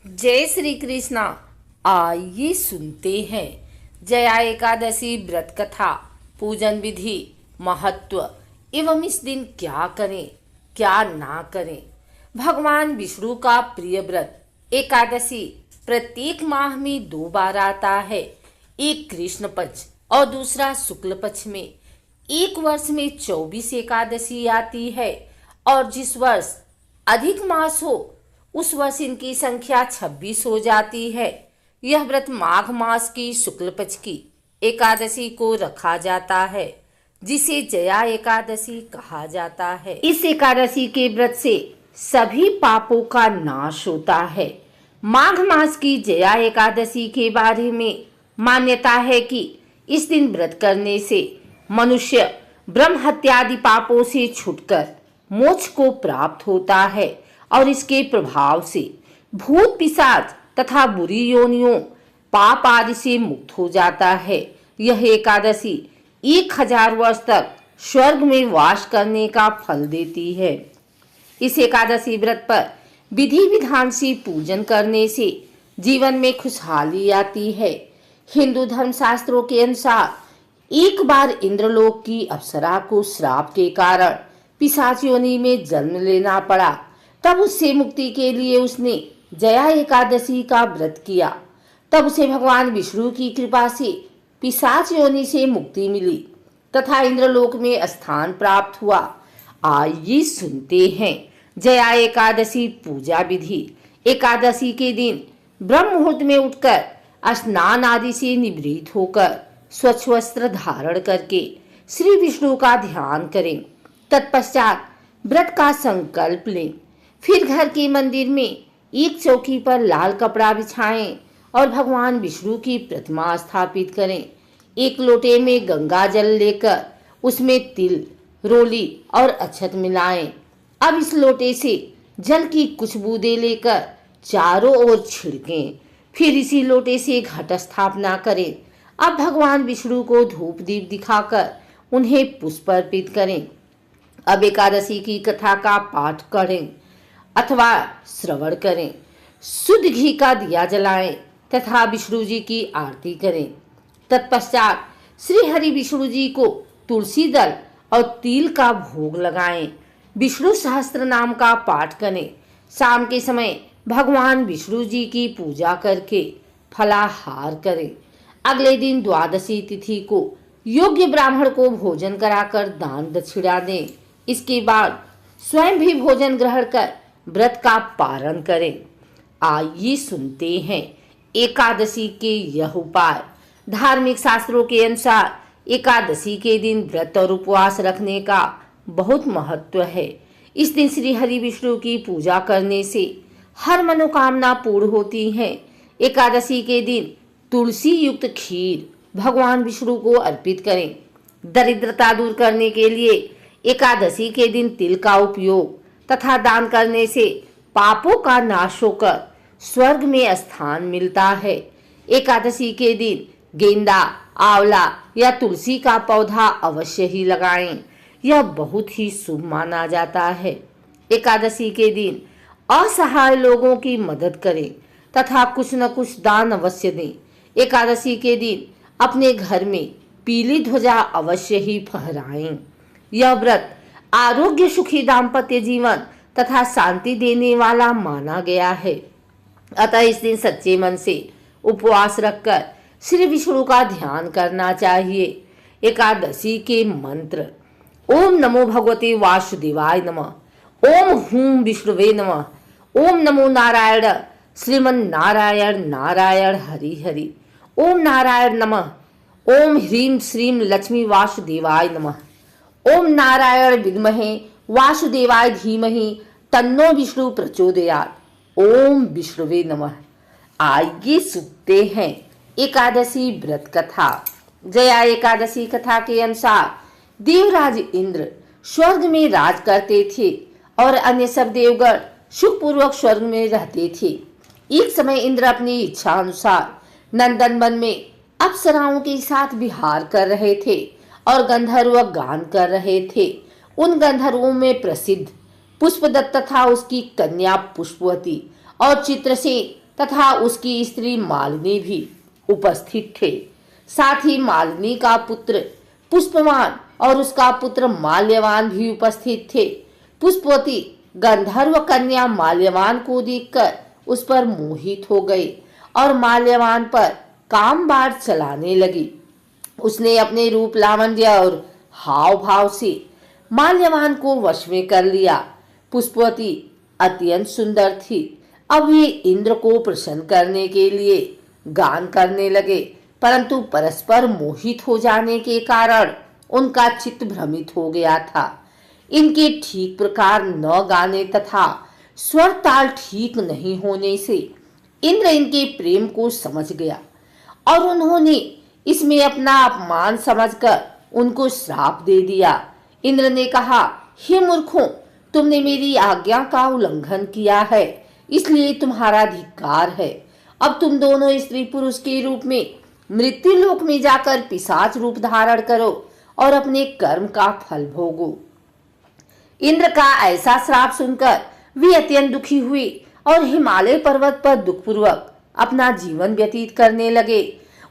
जय श्री कृष्णा। आइए सुनते हैं जया एकादशी व्रत कथा, पूजन विधि, महत्व एवं इस दिन क्या करें क्या ना करें। भगवान विष्णु का प्रिय व्रत एकादशी प्रत्येक माह में 2 बार आता है। एक कृष्ण पक्ष और दूसरा शुक्ल पक्ष में। एक वर्ष में 24 एकादशी आती है और जिस वर्ष अधिक मास हो उस वर्ष इनकी संख्या 26 हो जाती है। यह व्रत माघ मास की शुक्ल पक्ष की एकादशी को रखा जाता है, जिसे जया एकादशी कहा जाता है। इस एकादशी के व्रत से सभी पापों का नाश होता है। माघ मास की जया एकादशी के बारे में मान्यता है कि इस दिन व्रत करने से मनुष्य ब्रह्म हत्यादि पापों से छूटकर मोक्ष को प्राप्त होता है और इसके प्रभाव से भूत पिशाच तथा बुरी योनियों पाप आदि से मुक्त हो जाता है। यह एकादशी 1000 वर्ष तक स्वर्ग में वास करने का फल देती है। इस एकादशी व्रत पर विधि विधान से पूजन करने से जीवन में खुशहाली आती है। हिंदू धर्म शास्त्रों के अनुसार एक बार इंद्रलोक की अप्सरा को श्राप के कारण पिशाच योनि में जन्म लेना पड़ा। तब उससे मुक्ति के लिए उसने जया एकादशी का व्रत किया। तब उसे भगवान विष्णु की कृपा से पिशाच योनि से मुक्ति मिली तथा इंद्रलोक में स्थान प्राप्त हुआ। आइए सुनते हैं जया एकादशी पूजा विधि। एकादशी के दिन ब्रह्म मुहूर्त में उठकर स्नान आदि से निवृत्त होकर स्वच्छ वस्त्र धारण करके श्री विष्णु का ध्यान करें। तत्पश्चात व्रत का संकल्प लें। फिर घर के मंदिर में एक चौकी पर लाल कपड़ा बिछाएं और भगवान विष्णु की प्रतिमा स्थापित करें। एक लोटे में गंगा जल लेकर उसमें तिल, रोली और अक्षत मिलाएं। अब इस लोटे से जल की कुछ बूंदें लेकर चारों ओर छिड़कें। फिर इसी लोटे से घट स्थापना करें। अब भगवान विष्णु को धूप दीप दिखाकर उन्हें पुष्प अर्पित करें। अब एकादशी की कथा का पाठ करें अथवा श्रवण करें। शुद्ध घी का दिया जलाएं तथा विष्णु जी की आरती करें। तत्पश्चात श्री हरि विष्णु जी को तुलसी दल और तिल का भोग लगाएं। विष्णु सहस्त्र नाम का पाठ करें। शाम के समय भगवान विष्णु जी की पूजा करके फलाहार करें। अगले दिन द्वादशी तिथि को योग्य ब्राह्मण को भोजन कराकर दान दक्षिणा दें। इसके बाद स्वयं भी भोजन ग्रहण कर व्रत का पारण करें। आइए सुनते हैं एकादशी के यह उपाय। धार्मिक शास्त्रों के अनुसार एकादशी के दिन व्रत और उपवास रखने का बहुत महत्व है। इस दिन श्री हरि विष्णु की पूजा करने से हर मनोकामना पूर्ण होती है। एकादशी के दिन तुलसी युक्त खीर भगवान विष्णु को अर्पित करें। दरिद्रता दूर करने के लिए एकादशी के दिन तिल का उपयोग तथा दान करने से पापों का नाश होकर स्वर्ग में स्थान मिलता है। एकादशी के दिन गेंदा, आंवला या तुलसी का पौधा अवश्य ही लगाएं। यह बहुत ही शुभ माना जाता है। एकादशी के दिन असहाय लोगों की मदद करें तथा कुछ न कुछ दान अवश्य दें। एकादशी के दिन अपने घर में पीली ध्वजा अवश्य ही फहराएं। यह व्रत आरोग्य, सुखी दाम्पत्य जीवन तथा शांति देने वाला माना गया है। अतः इस दिन सच्चे मन से उपवास रखकर श्री विष्णु का ध्यान करना चाहिए। एकादशी के मंत्र: ओम नमो भगवते वासुदेवाय नमः, ओम हूं विष्णुवे नमः, ओम नमो नारायण श्रीमन नारायण नारायण हरि हरि, ओम नारायण नमः, ओम ह्रीं श्रीं लक्ष्मी वासुदेवाय नमः, ओम नारायण विद्महे वासुदेवाय धीमहि तन्नो विष्णु प्रचोदयात्, ओम विष्णुवे नमः। आइए सुनते हैं एकादशी व्रत कथा। जया एकादशी कथा के अनुसार देवराज इंद्र स्वर्ग में राज करते थे और अन्य सब देवगण सुखपूर्वक स्वर्ग में रहते थे। एक समय इंद्र अपनी इच्छा अनुसार नंदन वन में अप्सराओं के साथ विहार कर रहे थे और गंधर्व गान कर रहे थे। उन गंधर्वों में प्रसिद्ध पुष्पदत्त तथा उसकी कन्या पुष्पवती और चित्रसेन तथा उसकी स्त्री मालिनी भी उपस्थित थे। साथ ही मालिनी का पुत्र पुष्पवान और उसका पुत्र माल्यवान भी उपस्थित थे। पुष्पवती गंधर्व कन्या माल्यवान को देखकर उस पर मोहित हो गई और माल्यवान पर काम बाढ़ चलाने लगी। उसने अपने रूप लावण्य और हाव भाव से माल्यवान को वश में कर लिया। पुष्पवती अत्यंत सुंदर थी। अब वे इंद्र को प्रसन्न करने के लिए गान करने लगे, परंतु परस्पर मोहित हो जाने के कारण उनका चित्त भ्रमित हो गया था। इनके ठीक प्रकार न गाने तथा स्वर ताल ठीक नहीं होने से इंद्र इनके प्रेम को समझ गया और उन्होंने इसमें अपना अपमान समझकर उनको श्राप दे दिया। इंद्र ने कहा, हे मूर्खों, तुमने मेरी आज्ञा का उल्लंघन किया है, इसलिए तुम्हारा धिक्कार है। अब तुम दोनों स्त्री पुरुष के रूप में मृत्यु लोक में जाकर पिशाच रूप धारण करो और अपने कर्म का फल भोगो। इंद्र का ऐसा श्राप सुनकर वे अत्यंत दुखी हुए और हिमालय पर्वत पर दुखपूर्वक अपना जीवन व्यतीत करने लगे।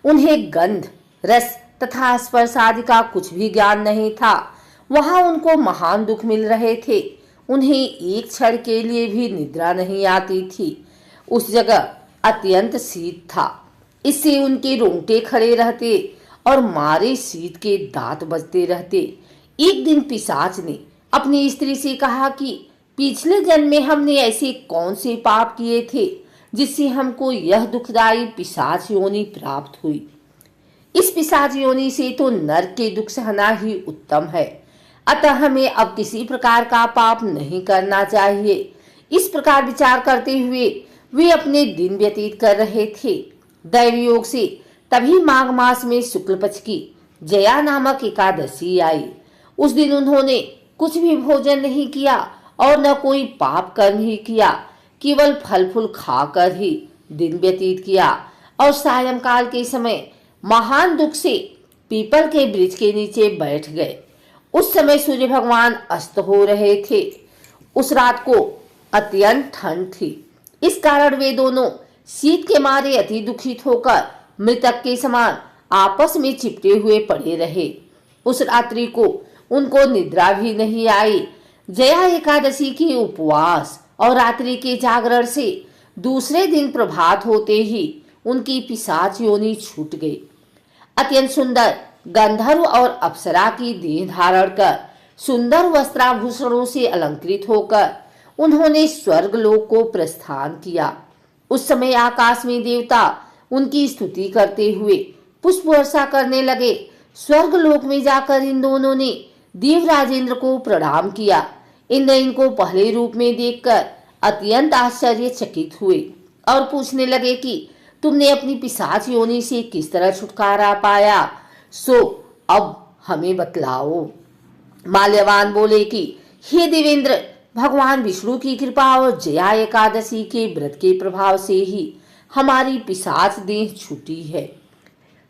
उन्हें गंध, रस तथा स्पर्श आदि का कुछ भी ज्ञान नहीं था। वहां उनको महान दुख मिल रहे थे। उन्हें एक क्षण के लिए भी निद्रा नहीं आती थी। उस जगह अत्यंत शीत था, इससे उनके रोंगटे खड़े रहते और मारे शीत के दांत बजते रहते। एक दिन पिशाच ने अपनी स्त्री से कहा कि पिछले जन्म में हमने ऐसे कौन से पाप किए थे जिससे हमको यह दुखदायी पिशाच योनि प्राप्त हुई। इस पिशाच योनि से तो नरक के दुख सहना ही उत्तम है, अतः हमें अब किसी प्रकार का पाप नहीं करना चाहिए। इस प्रकार विचार करते हुए वे अपने दिन व्यतीत कर रहे थे। दैवयोग से तभी माघ मास में शुक्ल पक्ष की जया नामक एकादशी आई। उस दिन उन्होंने कुछ भी भोजन नहीं किया और न कोई पाप कर्म ही किया, केवल फल फूल खाकर ही दिन व्यतीत किया और सायंकाल के समय महान दुख से पीपल के वृक्ष के नीचे बैठ गए। उस समय सूर्य भगवान अस्त हो रहे थे। उस रात को अत्यंत ठंड थी, इस कारण वे दोनों शीत के मारे अति दुखित होकर मृतक के समान आपस में चिपटे हुए पड़े रहे। उस रात्रि को उनको निद्रा भी नहीं आई। जया एकादशी के उपवास और रात्रि के जागरण से दूसरे दिन प्रभात होते ही उनकी पिशाच योनि छूट गई। अत्यंत सुंदर गंधर्व और अप्सरा की देह धारण कर सुंदर वस्त्राभूषणों से अलंकृत होकर उन्होंने स्वर्ग लोक को प्रस्थान किया। उस समय आकाश में देवता उनकी स्तुति करते हुए पुष्प वर्षा करने लगे। स्वर्ग लोक में जाकर इन दोनों ने देवराज इंद्र को प्रणाम किया। इंद्र इनको पहले रूप में देखकर अत्यंत आश्चर्यचकित हुए और पूछने लगे कि तुमने अपनी पिशाच योनि से किस तरह छुटकारा पाया, सो अब हमें बतलाओ। माल्यवान बोले कि हे देवेंद्र, भगवान विष्णु की कृपा और जया एकादशी के व्रत के प्रभाव से ही हमारी पिशाच देह छूटी है।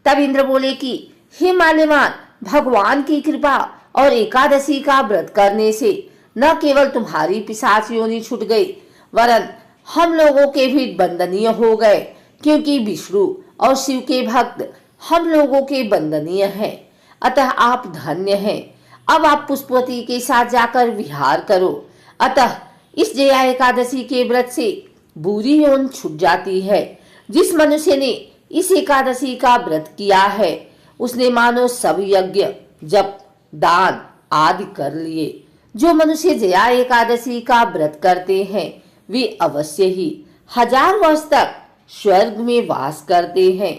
तब इंद्र बोले कि हे माल्यवान, भगवान की कृपा और एकादशी का व्रत करने से न केवल तुम्हारी पिशाच योनि छूट गई, वरन हम लोगों के भी बंदनीय हो गए, क्योंकि विष्णु और शिव के भक्त हम लोगों के बंदनीय हैं। अतः आप धन्य हैं। अब आप पुष्पवती के साथ जाकर विहार करो। अतः इस जया एकादशी के व्रत से बुरी योनि छूट जाती है। जिस मनुष्य ने इस एकादशी का व्रत किया है, उसने मानो सब यज्ञ, जप, दान आदि कर लिए। जो मनुष्य जया एकादशी का व्रत करते हैं, वे अवश्य ही 1000 वर्ष तक स्वर्ग में वास करते हैं।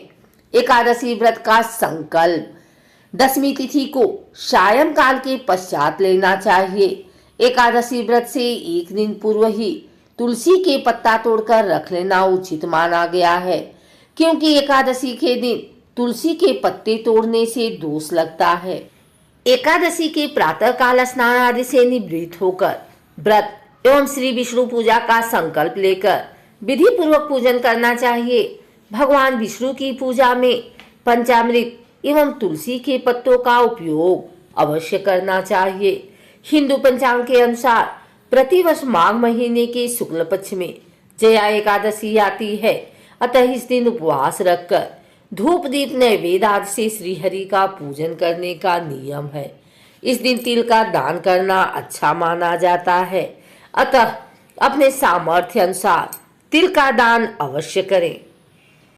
एकादशी व्रत का संकल्प 10वीं तिथि को सायंकाल के पश्चात लेना चाहिए। एकादशी व्रत से एक दिन पूर्व ही तुलसी के पत्ता तोड़कर रख लेना उचित माना गया है, क्योंकि एकादशी के दिन तुलसी के पत्ते तोड़ने से दोष लगता है। एकादशी के प्रातः काल स्नान आदि से निवृत्त होकर व्रत एवं श्री विष्णु पूजा का संकल्प लेकर विधि पूर्वक पूजन करना चाहिए। भगवान विष्णु की पूजा में पंचामृत एवं तुलसी के पत्तों का उपयोग अवश्य करना चाहिए। हिंदू पंचांग के अनुसार प्रतिवर्ष माघ महीने के शुक्ल पक्ष में जया एकादशी आती है, अतः इस दिन उपवास रखकर धूप दीप नैवेद्य आदि से श्रीहरि का पूजन करने का नियम है। इस दिन तिल का दान करना अच्छा माना जाता है, अतः अपने सामर्थ्य अनुसार तिल का दान अवश्य करें।